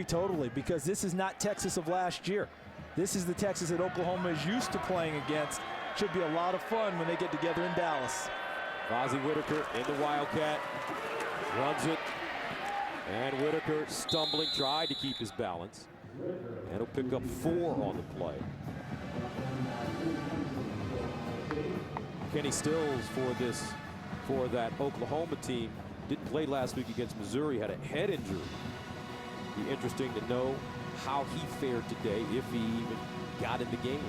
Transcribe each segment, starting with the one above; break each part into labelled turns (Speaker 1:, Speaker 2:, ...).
Speaker 1: Totally, because this is not Texas of last year. This is the Texas that Oklahoma is used to playing against. Should be a lot of fun when they get together in Dallas.
Speaker 2: Fozzie Whitaker in the Wildcat, runs it, and Whitaker stumbling, tried to keep his balance, and he'll pick up 4 on the play. Kenny Stills for that Oklahoma team didn't play last week against Missouri, had a head injury. Be interesting to know how he fared today, if he even got in the game.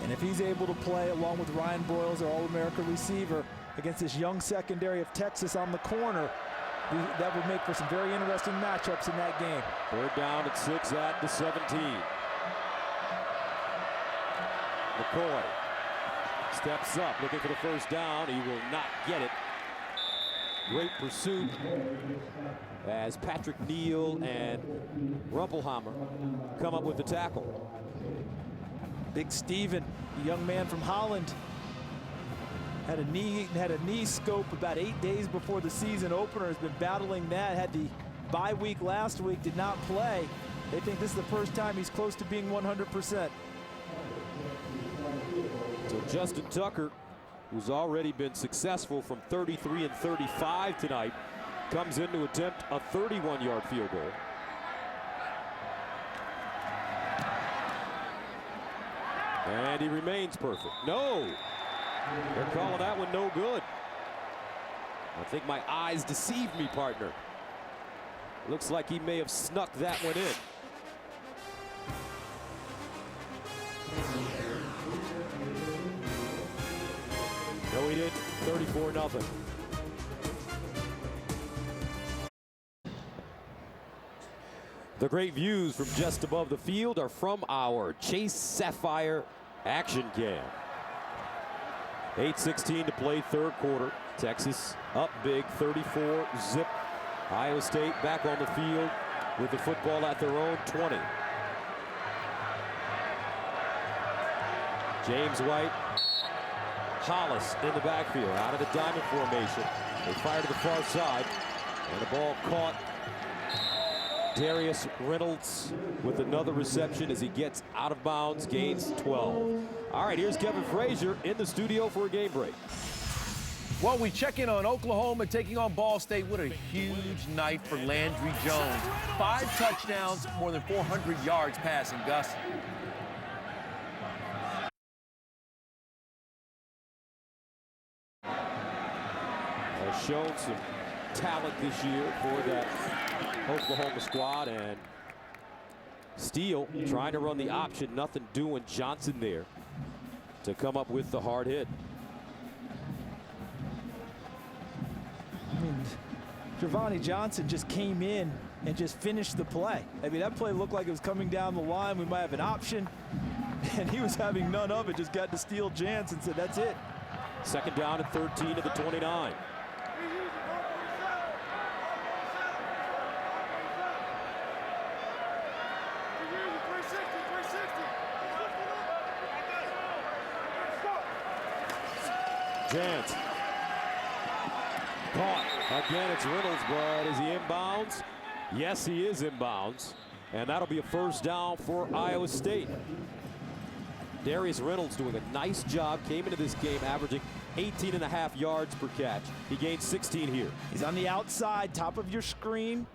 Speaker 1: And if he's able to play along with Ryan Broyles, our All-America receiver, against this young secondary of Texas on the corner, that would make for some very interesting matchups in that game.
Speaker 2: 3rd down and 6 at the 17. McCoy steps up, looking for the 1st down. He will not get it. Great pursuit as Patrick Neal and Rumpelhammer come up with the tackle.
Speaker 1: Big Steven, the young man from Holland, had a knee scope about 8 days before the season opener. Has been battling that. Had the bye week last week, did not play. They think this is the first time he's close to being 100%.
Speaker 2: So Justin Tucker, who's already been successful from 33 and 35 tonight, comes in to attempt a 31-yard field goal. And he remains perfect. No! They're calling that one no good. I think my eyes deceived me, partner. Looks like he may have snuck that one in. No, he didn't. 34-0. The great views from just above the field are from our Chase Sapphire action cam. 8:16 to play, 3rd quarter. Texas up big, 34-zip. Iowa State back on the field with the football at their own 20. James White, Hollis in the backfield, out of the diamond formation. They fire to the far side, and the ball caught. Darius Reynolds with another reception as he gets out of bounds, gains 12. All right, here's Kevin Frazier in the studio for a game break.
Speaker 3: Well, we check in on Oklahoma taking on Ball State. What a huge night for Landry Jones. 5 touchdowns, more than 400 yards passing. Gus.
Speaker 2: Has shown some talent this year for that Oklahoma squad, and Steele trying to run the option, nothing doing. Johnson there to come up with the hard hit.
Speaker 1: I mean, Giovanni Johnson just came in and just finished the play. I mean, that play looked like it was coming down the line. We might have an option, and he was having none of it. Just got to Steele Jance and said, that's it.
Speaker 2: 2nd down and 13 to the 29. Jance caught. Again, it's Reynolds, but is he inbounds? Yes, he is inbounds. And that'll be a 1st down for Iowa State. Darius Reynolds doing a nice job. Came into this game averaging 18.5 yards per catch. He gained 16 here.
Speaker 1: He's on the outside, top of your screen,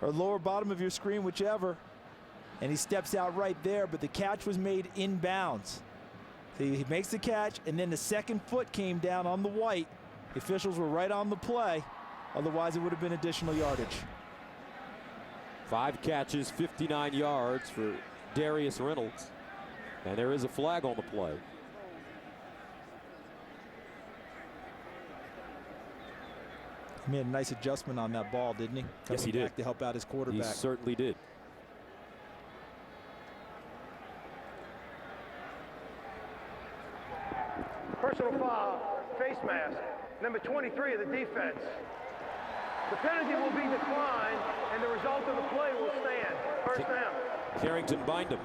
Speaker 1: or lower bottom of your screen, whichever. And he steps out right there, but the catch was made inbounds. So he makes the catch, and then the 2nd foot came down on the white. The officials were right on the play. Otherwise, it would have been additional yardage.
Speaker 2: 5 catches, 59 yards for Darius Reynolds. And there is a flag on the play.
Speaker 1: He made a nice adjustment on that ball, didn't he?
Speaker 2: Yes, he did.
Speaker 1: Back to help out his quarterback.
Speaker 2: He certainly did.
Speaker 4: Personal foul, face mask, number 23 of the defense. The penalty will be declined, and the result of the play will stand. 1st down.
Speaker 2: Carrington Bindum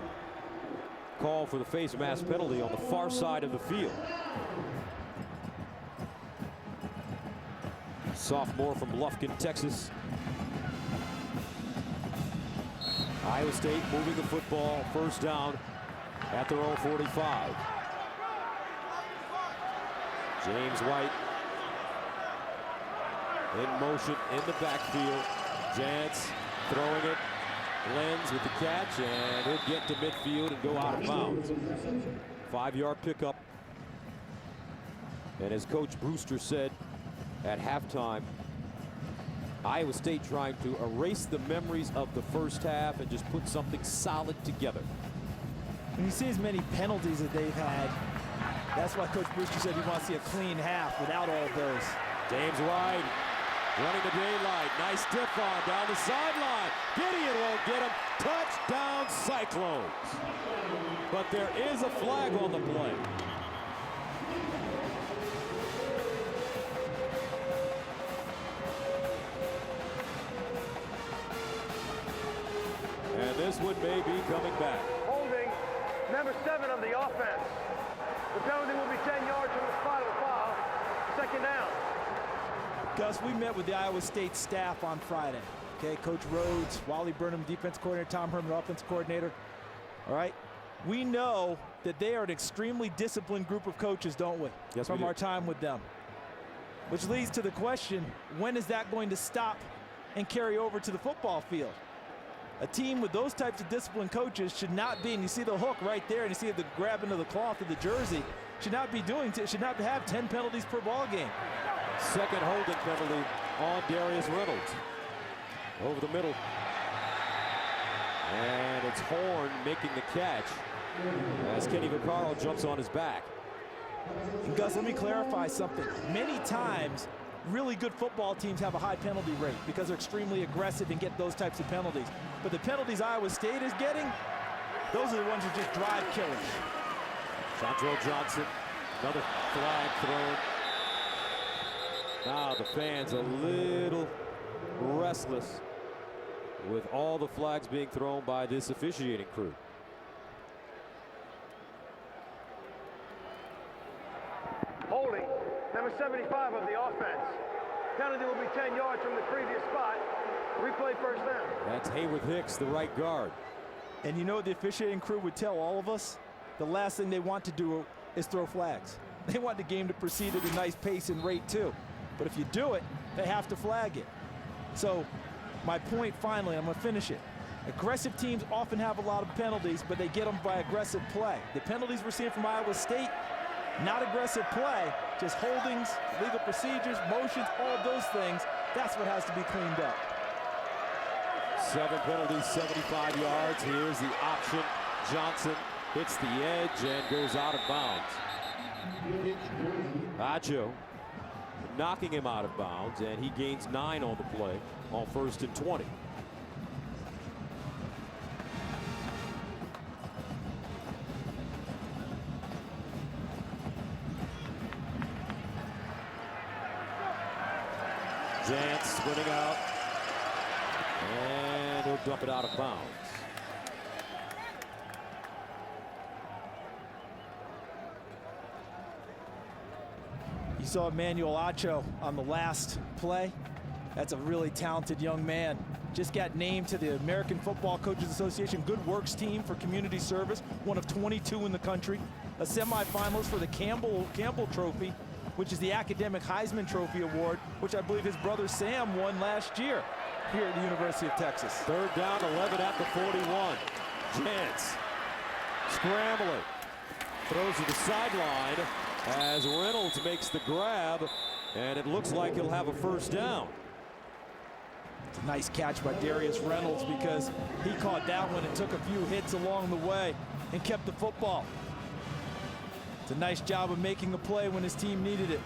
Speaker 2: call for the face mask penalty on the far side of the field. Sophomore from Lufkin, Texas. Iowa State moving the football, first down at their own 45. James White in motion in the backfield. Jantz throwing it. Lenz with the catch, and he'll get to midfield and go out of bounds. 5-yard pickup. And as Coach Brewster said at halftime, Iowa State trying to erase the memories of the first half and just put something solid together.
Speaker 1: When you see as many penalties that they've had, that's why Coach Brewster said he wants to see a clean half without all of those.
Speaker 2: James White running the daylight. Nice stiff on down the sideline. Gideon won't get him. Touchdown Cyclones. But there is a flag on the play. And this one may be coming back.
Speaker 4: Holding number 7 of the offense. The penalty will be 10 yards from the spot of the foul. Second down.
Speaker 1: Gus, we met with the Iowa State staff on Friday. Okay, Coach Rhodes, Wally Burnham, defense coordinator, Tom Herman, offense coordinator. All right, we know that they are an extremely disciplined group of coaches, don't we?
Speaker 2: Yes,
Speaker 1: from
Speaker 2: we do.
Speaker 1: our time with them. Which leads to the question, when is that going to stop and carry over to the football field? A team with those types of disciplined coaches should not be, and you see the hook right there, and you see the grab into the cloth of the jersey, should not have 10 penalties per ball game.
Speaker 2: Second holding penalty on Darius Reynolds. Over the middle. And it's Horn making the catch as Kenny Vaccaro jumps on his back.
Speaker 1: And Gus, let me clarify something. Many times, really good football teams have a high penalty rate because they're extremely aggressive and get those types of penalties. But the penalties Iowa State is getting, those are the ones that just drive killers.
Speaker 2: Chantrell Johnson, another flag thrown. Now the fans a little restless with all the flags being thrown by this officiating crew.
Speaker 4: Holding number 75 of the offense. Penalty will be 10 yards from the previous spot. Replay first down.
Speaker 2: That's Hayworth Hicks, the right guard.
Speaker 1: And you know what the officiating crew would tell all of us? The last thing they want to do is throw flags. They want the game to proceed at a nice pace and rate too. But if you do it, they have to flag it. So my point finally, I'm gonna finish it. Aggressive teams often have a lot of penalties, but they get them by aggressive play. The penalties we're seeing from Iowa State, not aggressive play, just holdings, legal procedures, motions, all of those things. That's what has to be cleaned up.
Speaker 2: 7 penalties, 75 yards. Here's the option. Johnson hits the edge and goes out of bounds. Acho knocking him out of bounds, and he gains 9 on the play on 1st and 20. Jantz spinning out, and he'll dump it out of bounds.
Speaker 1: You saw Emmanuel Acho on the last play. That's a really talented young man. Just got named to the American Football Coaches Association Good Works team for community service, one of 22 in the country. A semifinalist for the Campbell Trophy, which is the academic Heisman Trophy award, which I believe his brother Sam won last year here at the University of Texas.
Speaker 2: 3rd down, 11 at the 41. Jantz scrambling, throws to the sideline as Reynolds makes the grab, and it looks like he'll have a 1st down.
Speaker 1: It's a nice catch by Darius Reynolds because he caught that one and took a few hits along the way and kept the football. It's a nice job of making a play when his team needed it.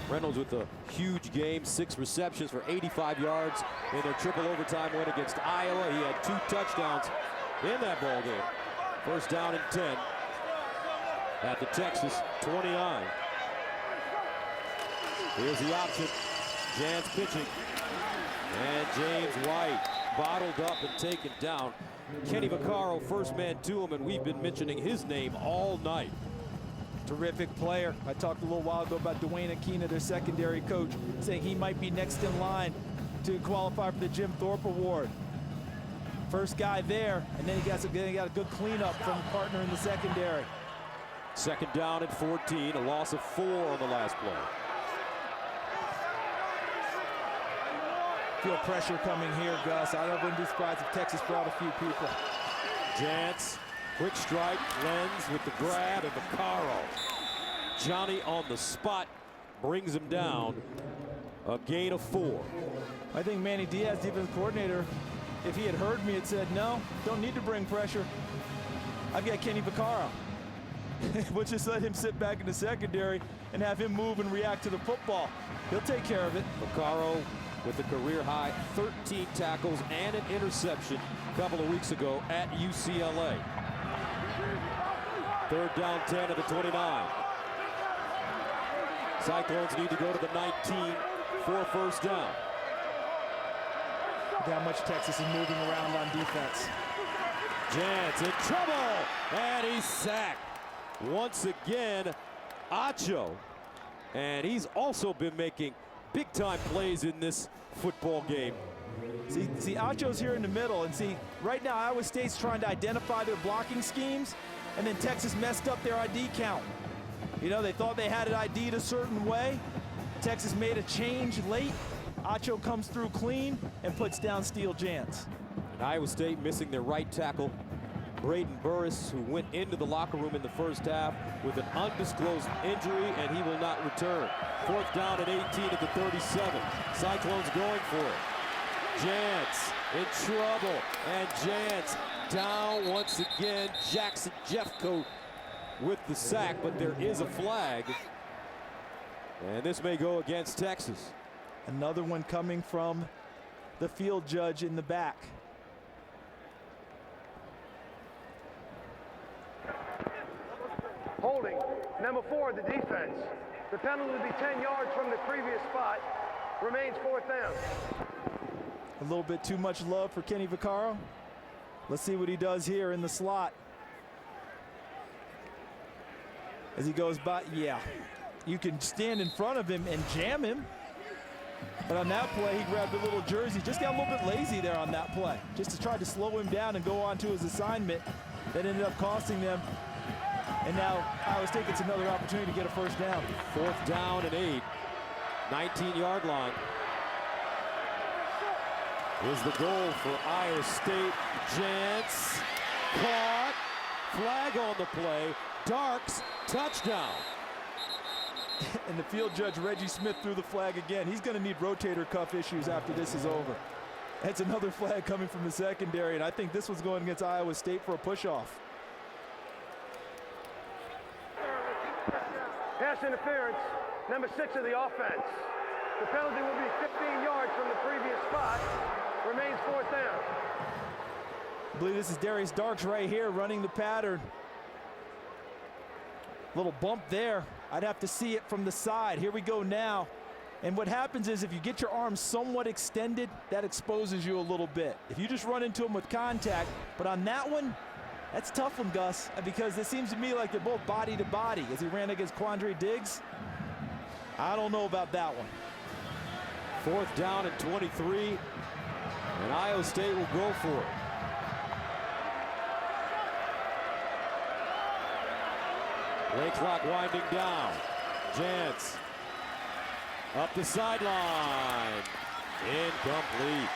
Speaker 2: Reynolds with a huge game, 6 receptions for 85 yards in their triple overtime win against Iowa. He had 2 touchdowns in that ball game. 1st down and 10 at the Texas 29. Here's the option. Jantz pitching. And James White bottled up and taken down. Kenny Vaccaro, first man to him, and we've been mentioning his name all night.
Speaker 1: Terrific player. I talked a little while ago about Dwayne Aquina, their secondary coach, saying he might be next in line to qualify for the Jim Thorpe Award. First guy there, and then he got a good cleanup from the partner in the secondary.
Speaker 2: Second down at 14, a loss of 4 on the last play.
Speaker 1: Feel pressure coming here, Gus. I wouldn't be surprised if Texas brought a few people.
Speaker 2: Jantz, quick strike, Lenz with the grab, and Vaccaro. Johnny on the spot brings him down. A gain of 4.
Speaker 1: I think Manny Diaz, defensive coordinator, if he had heard me, had said, no, don't need to bring pressure. I've got Kenny Vaccaro. We'll just let him sit back in the secondary and have him move and react to the football. He'll take care of it.
Speaker 2: Vaccaro with a career-high 13 tackles and an interception a couple of weeks ago at UCLA. Third down 10 at the 29. Cyclones need to go to the 19 for a first down.
Speaker 1: Look how much Texas is moving around on defense.
Speaker 2: Jantz in trouble, and he's sacked. Once again, Acho, and he's also been making big-time plays in this football game.
Speaker 1: See, Acho's here in the middle, and see, right now Iowa State's trying to identify their blocking schemes, and then Texas messed up their ID count. You know, they thought they had it ID'd a certain way. Texas made a change late. Acho comes through clean and puts down Steele Jantz.
Speaker 2: And Iowa State missing their right tackle, Braden Burris, who went into the locker room in the first half with an undisclosed injury, and he will not return. Fourth down at 18 at the 37. Cyclones going for it. Jantz in trouble, and Jantz down once again. Jackson Jeffcoat with the sack, but there is a flag. And this may go against Texas.
Speaker 1: Another one coming from the field judge in the back.
Speaker 4: Holding, number 4, the defense. The penalty will be 10 yards from the previous spot. Remains 4th down.
Speaker 1: A little bit too much love for Kenny Vaccaro. Let's see what he does here in the slot. As he goes by, yeah. You can stand in front of him and jam him. But on that play, he grabbed a little jersey. Just got a little bit lazy there on that play. Just to try to slow him down and go on to his assignment. That ended up costing them. And now Iowa State gets another opportunity to get a first down.
Speaker 2: Fourth down and 8. 19-yard line is the goal for Iowa State. Jantz caught. Flag on the play. Darks, touchdown.
Speaker 1: And the field judge, Reggie Smith, threw the flag again. He's going to need rotator cuff issues after this is over. That's another flag coming from the secondary, and I think this was going against Iowa State for a push-off.
Speaker 4: Pass interference, number 6 of the offense. The penalty will be 15 yards from the previous spot. Remains 4th down.
Speaker 1: I believe this is Darius Darks right here running the pattern. Little bump there. I'd have to see it from the side. Here we go now. And what happens is if you get your arms somewhat extended, that exposes you a little bit. If you just run into him with contact, but on that one, that's a tough one, Gus, because it seems to me like they're both body to body as he ran against Quandre Diggs. I don't know about that one.
Speaker 2: Fourth down and 23, and Iowa State will go for it. Play clock winding down. Jantz up the sideline. Incomplete.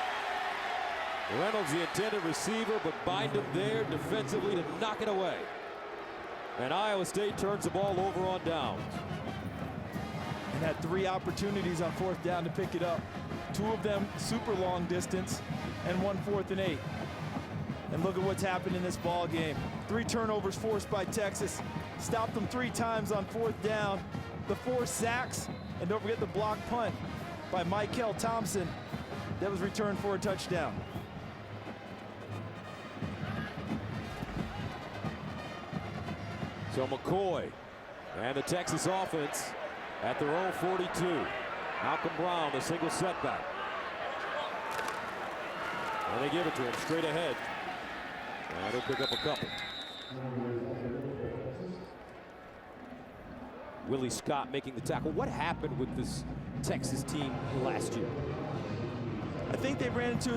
Speaker 2: Reynolds, the intended receiver, but bind him there defensively to knock it away. And Iowa State turns the ball over on downs.
Speaker 1: And had 3 opportunities on 4th down to pick it up. 2 of them super long distance, and 1 4th and 8. And look at what's happened in this ball game. 3 turnovers forced by Texas. Stopped them 3 times on 4th down. The 4 sacks, and don't forget the block punt by Michael Thompson that was returned for a touchdown.
Speaker 2: So McCoy and the Texas offense at their own 42. Malcolm Brown, the single setback. And they give it to him straight ahead. And he'll pick up a couple. Willie Scott making the tackle. What happened with this Texas team last year?
Speaker 1: I think they ran into